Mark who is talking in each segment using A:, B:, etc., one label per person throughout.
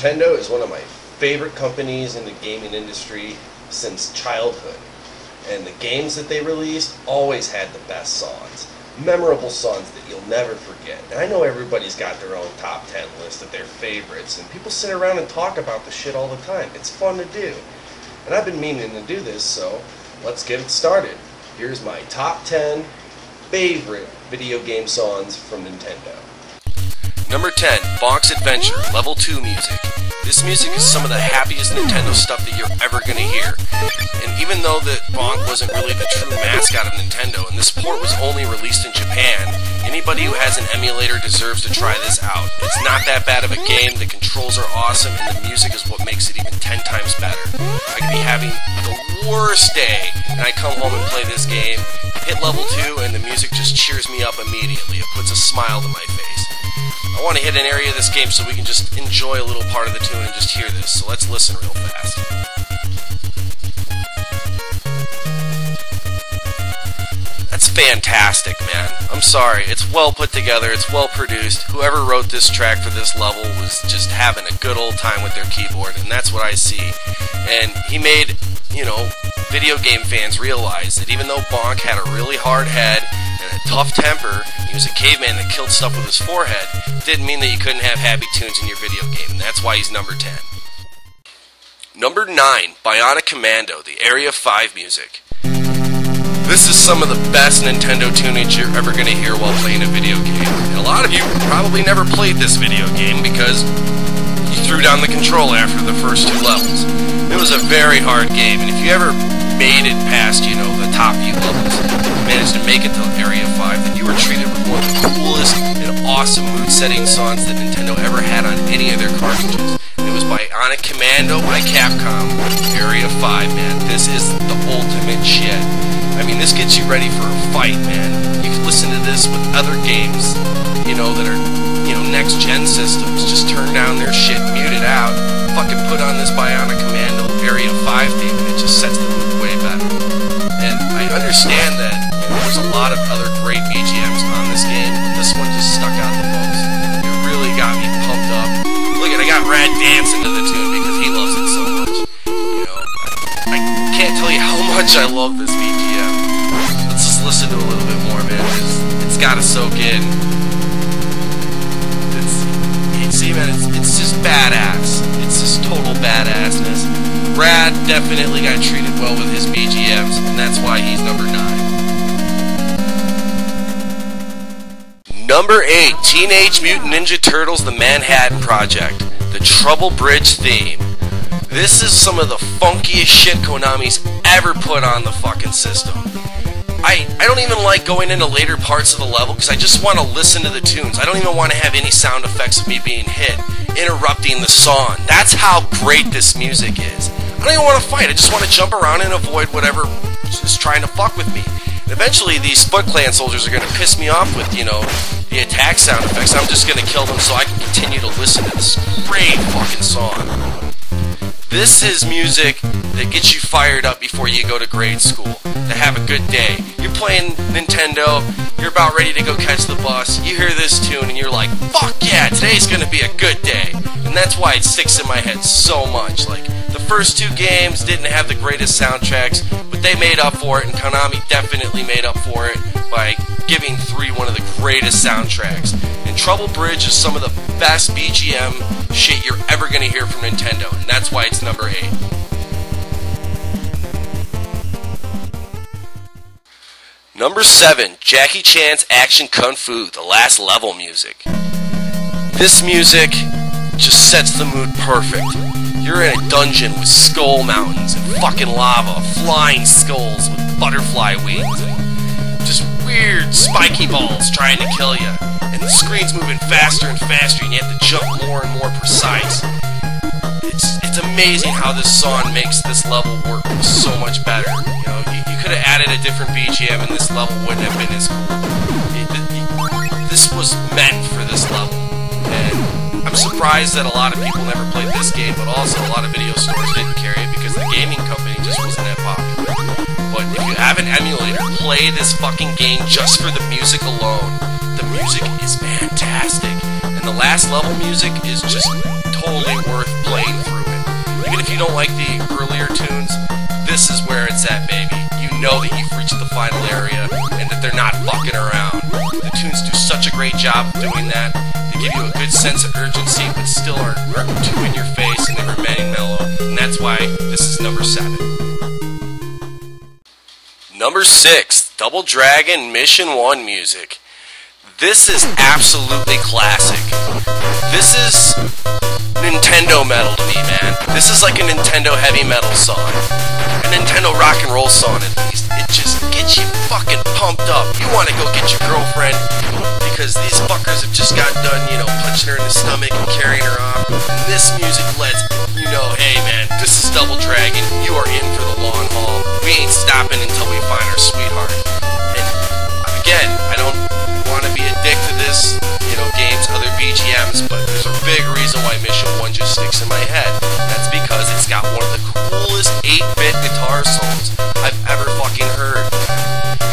A: Nintendo is one of my favorite companies in the gaming industry since childhood. And the games that they released always had the best songs. Memorable songs that you'll never forget. And I know everybody's got their own top 10 list of their favorites, and people sit around and talk about the shit all the time. It's fun to do. And I've been meaning to do this, so let's get it started. Here's my top 10 favorite video game songs from Nintendo.
B: Number 10, Bonk's Adventure, Level 2 music. This music is some of the happiest Nintendo stuff that you're ever going to hear. And even though that Bonk wasn't really the true mascot of Nintendo, and this port was only released in Japan, anybody who has an emulator deserves to try this out. It's not that bad of a game, the controls are awesome, and the music is what makes it even 10 times better. I could be having the worst day, and I come home and play this game, hit level 2, and the music just cheers me up immediately. It puts a smile to my face. I want to hit an area of this game so we can just enjoy a little part of the tune and just hear this. So let's listen real fast. That's fantastic, man. I'm sorry. It's well put together. It's well produced. Whoever wrote this track for this level was just having a good old time with their keyboard, and that's what I see. And he made, video game fans realize that even though Bonk had a really hard head and a tough temper, he was a caveman that killed stuff with his forehead, didn't mean that you couldn't have happy tunes in your video game, and that's why he's number 10. Number 9, Bionic Commando, the Area 5 music. This is some of the best Nintendo tunage you're ever going to hear while playing a video game. And a lot of you probably never played this video game because you threw down the controller after the first 2 levels. It was a very hard game, and if you ever made it past, the top few levels, managed to make it to Area 5, then you were treated with one of the coolest and awesome mood-setting songs that Nintendo ever had on any of their cartridges. And it was Bionic Commando by Capcom, Area 5, man. This is the ultimate shit. I mean, this gets you ready for a fight, man. You can listen to this with other games, that are, next-gen systems. Just turn down their shit, mute it out, fucking put on this Bionic Commando Area 5 theme, and it just sets the mood way better. And I understand that there's a lot of other great BGMs on this game, but this one just stuck out the most. It really got me pumped up. Look at, I got Rad dancing to the tune because he loves it so much. I can't tell you how much I love this BGM. Let's just listen to it a little bit more, man. It's gotta soak in. It's just badass. It's just total badassness. Brad definitely got treated well with his BGMs, and that's why he's number 9. Number 8, Teenage Mutant Ninja Turtles: The Manhattan Project, the Trouble Bridge theme. This is some of the funkiest shit Konami's ever put on the fucking system. I don't even like going into later parts of the level because I just want to listen to the tunes. I don't even want to have any sound effects of me being hit, interrupting the song. That's how great this music is. I don't even want to fight. I just want to jump around and avoid whatever is trying to fuck with me. And eventually these Foot Clan soldiers are going to piss me off with, the attack sound effects. I'm just going to kill them so I can continue to listen to this great fucking song. This is music that gets you fired up before you go to grade school, to have a good day. You're playing Nintendo, you're about ready to go catch the bus, you hear this tune and you're like, fuck yeah, today's gonna be a good day. And that's why it sticks in my head so much. Like, the first 2 games didn't have the greatest soundtracks, but they made up for it, and Konami definitely made up for it by giving 3 one of the greatest soundtracks. And Trouble Bridge is some of the best BGM shit you're ever gonna hear from Nintendo, and that's why it's number 8. Number 7, Jackie Chan's Action Kung Fu, the last level music. This music just sets the mood perfect. You're in a dungeon with skull mountains and fucking lava, flying skulls with butterfly wings, and just weird spiky balls trying to kill you. And the screen's moving faster and faster, and you have to jump more and more precise. It's amazing how this song makes this level work so much better. You could have added a different BGM, and this level wouldn't have been as cool. This was meant for this level, and I'm surprised that a lot of people never played this game, but also a lot of video stores didn't carry it because the gaming company just wasn't that popular. But if you have an emulator, play this fucking game just for the music alone. The music is fantastic, and the last level music is just totally worth playing through it. Even if you don't like the earlier tunes, this is where it's at, baby. You know that you've reached the final area and that they're not fucking around. The tunes do such a great job of doing that. They give you a good sense of urgency, but still aren't too in your face, and they remain mellow. And that's why this is number 7. Number 6, Double Dragon Mission 1 music. This is absolutely classic. This is Nintendo metal to me, man. This is like a Nintendo heavy metal song. A Nintendo rock and roll song, at least. It just gets you fucking pumped up. You want to go get your girlfriend because these fuckers have just got done, you know, punching her in the stomach and carrying her off. And this music lets you know, hey man, this is Double Dragon. You are in for the long haul. We ain't stopping until we find our sweetheart. And again, I don't want to be a dick to this, you know, game's other BGMs, but there's a big reason why Mission 1 just sticks in my head. That's because it's got one of the coolest 8-bit guitar solos I've ever fucking heard.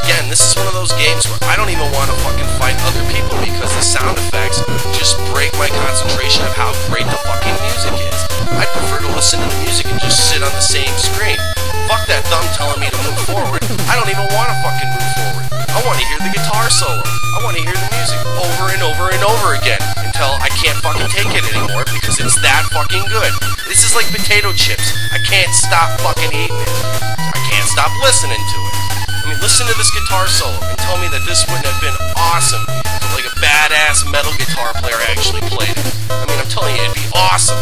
B: Again, this is one of those games where I don't even want to fucking fight other people because the sound effects just break my concentration of how great the fucking music is. I'd prefer to listen to the music and just sit on the same screen. Fuck that thumb telling me to move forward. I don't even want to fucking move forward. I want to hear the guitar solo. I want to hear the music over and over and over again until I can't fucking take it anymore because it's that fucking good. This is like potato chips. I can't stop fucking eating it. I can't stop listening to it. I mean, listen to this guitar solo and tell me that this wouldn't have been awesome if like a badass metal guitar player actually played it. I mean, I'm telling you, it'd be awesome.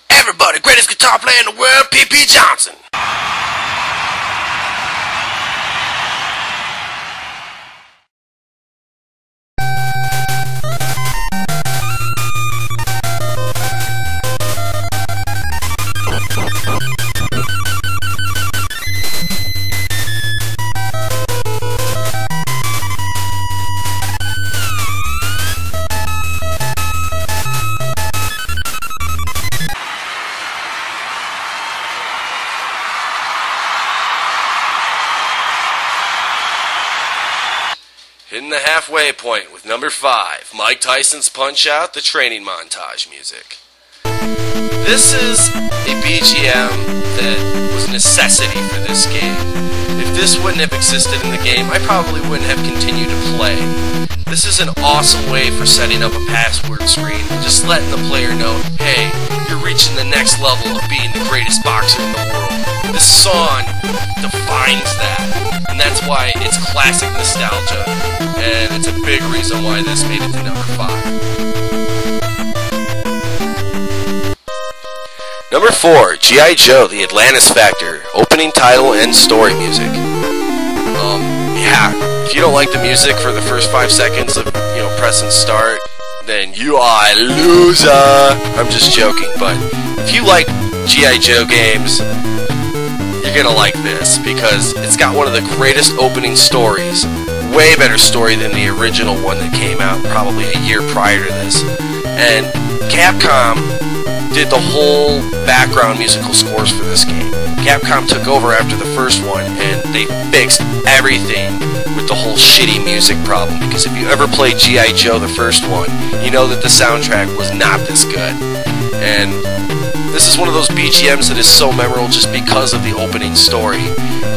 B: Everybody, greatest guitar player in the world, P.P. Johnson. Hitting the halfway point with number 5, Mike Tyson's Punch-Out!, the training montage music. This is a BGM that was a necessity for this game. If this wouldn't have existed in the game, I probably wouldn't have continued to play. This is an awesome way for setting up a password screen and just letting the player know, hey, you're reaching the next level of being the greatest boxer in the world. This song defines that, and that's why it's classic nostalgia, and it's a big reason why this made it to number 5. Number 4, G.I. Joe, The Atlantis Factor, opening title and story music. Yeah, if you don't like the music for the first 5 seconds of, you know, pressing start, then you are a loser. I'm just joking, but if you like G.I. Joe games, you're gonna like this because it's got one of the greatest opening stories. Way better story than the original one that came out probably a year prior to this. And Capcom did the whole background musical scores for this game. Capcom took over after the first one and they fixed everything with the whole shitty music problem, because if you ever played G.I. Joe, the first one, you know that the soundtrack was not this good. And this is one of those BGMs that is so memorable just because of the opening story.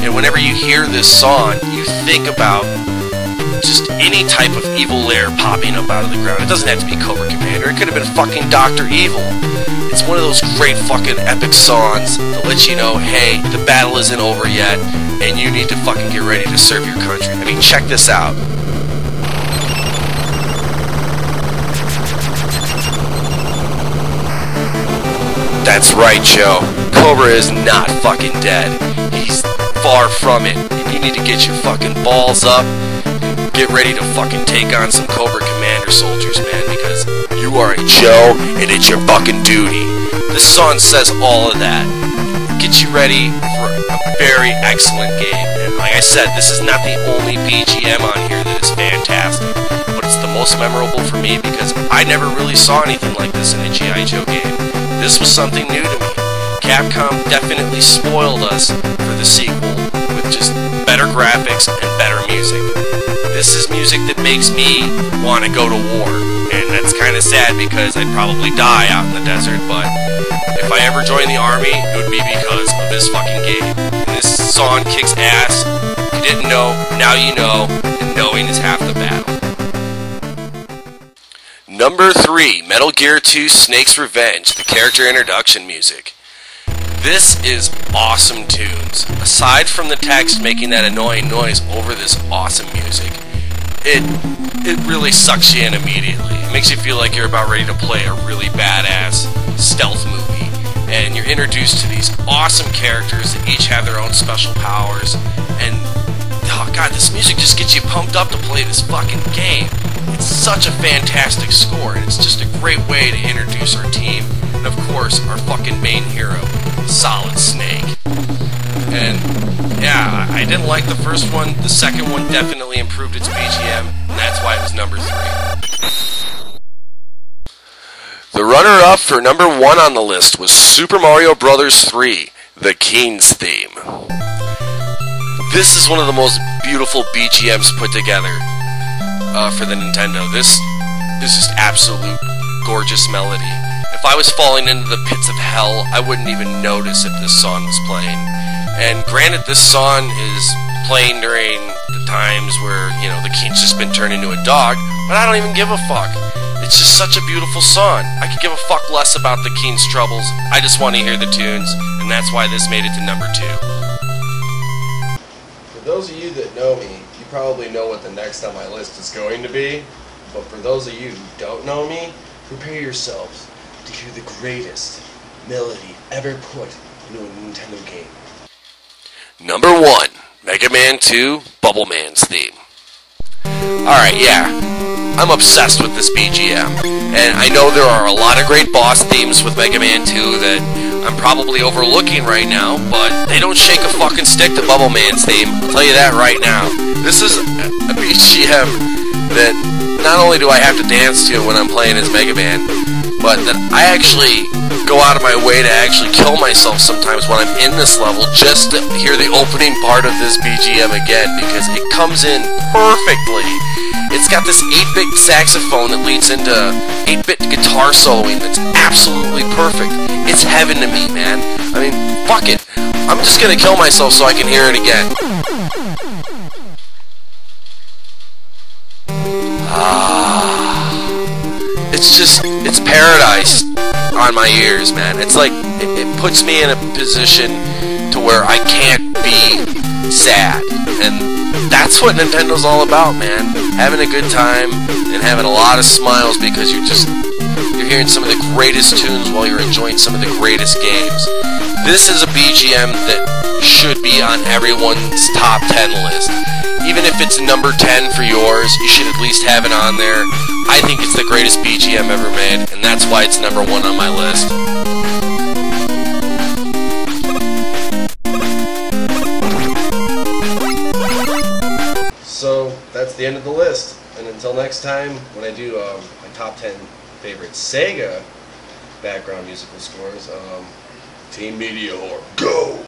B: And whenever you hear this song, you think about just any type of evil lair popping up out of the ground. It doesn't have to be Cobra Commander. It could have been fucking Dr. Evil. It's one of those great fucking epic songs that lets you know, hey, the battle isn't over yet, and you need to fucking get ready to serve your country. I mean, check this out. That's right, Joe. Cobra is not fucking dead. He's far from it. And you need to get your fucking balls up and get ready to fucking take on some Cobra Commander soldiers, man, because you are a Joe and it's your fucking duty. This song says all of that. Get you ready for a very excellent game. And like I said, this is not the only BGM on here that is fantastic, but it's the most memorable for me because I never really saw anything like this in a G.I. Joe game. This was something new to me. Capcom definitely spoiled us for the sequel with just better graphics and better music. This is music music that makes me want to go to war. And that's kind of sad because I'd probably die out in the desert, but if I ever joined the army, it would be because of this fucking game. And this song kicks ass. If you didn't know, now you know, and knowing is half the battle. Number 3, Metal Gear 2 Snake's Revenge, the character introduction music. This is awesome tunes. Aside from the text making that annoying noise over this awesome music, it really sucks you in immediately. It makes you feel like you're about ready to play a really badass stealth movie. And you're introduced to these awesome characters that each have their own special powers. And, oh god, this music just gets you pumped up to play this fucking game. It's such a fantastic score, and it's just a great way to introduce our team, and of course, our fucking main hero, Solid Snake. And yeah, I didn't like the first one. The second one definitely improved its BGM, and that's why it was number 3. The runner-up for number 1 on the list was Super Mario Bros. 3, the King's Theme. This is one of the most beautiful BGMs put together for the Nintendo. This is just absolute gorgeous melody. If I was falling into the pits of hell, I wouldn't even notice if this song was playing. And granted, this song is playing during the times where, you know, the king's just been turned into a dog, but I don't even give a fuck. It's just such a beautiful song. I could give a fuck less about the king's troubles. I just want to hear the tunes, and that's why this made it to number 2.
A: For those of you that know me, you probably know what the next on my list is going to be. But for those of you who don't know me, prepare yourselves to hear the greatest melody ever put into a Nintendo game.
B: Number 1, Mega Man 2, Bubble Man's theme. Alright, yeah, I'm obsessed with this BGM, and I know there are a lot of great boss themes with Mega Man 2 that I'm probably overlooking right now, but they don't shake a fucking stick to Bubble Man's theme, I'll tell you that right now. This is a BGM that not only do I have to dance to when I'm playing as Mega Man, but that I actually go out of my way to actually kill myself sometimes when I'm in this level just to hear the opening part of this BGM again, because it comes in perfectly. It's got this 8-bit saxophone that leads into 8-bit guitar soloing that's absolutely perfect. It's heaven to me, man. I mean, fuck it. I'm just gonna kill myself so I can hear it again. It's paradise on my ears, man. It's like, it puts me in a position to where I can't be sad. And that's what Nintendo's all about, man. Having a good time and having a lot of smiles because you're hearing some of the greatest tunes while you're enjoying some of the greatest games. This is a BGM that should be on everyone's top 10 list. Even if it's number 10 for yours, you should at least have it on there. I think it's the greatest BGM ever made, and that's why it's number 1 on my list.
A: So, that's the end of the list. And until next time, when I do my top 10 favorite Sega background musical scores, Team Meteor, go!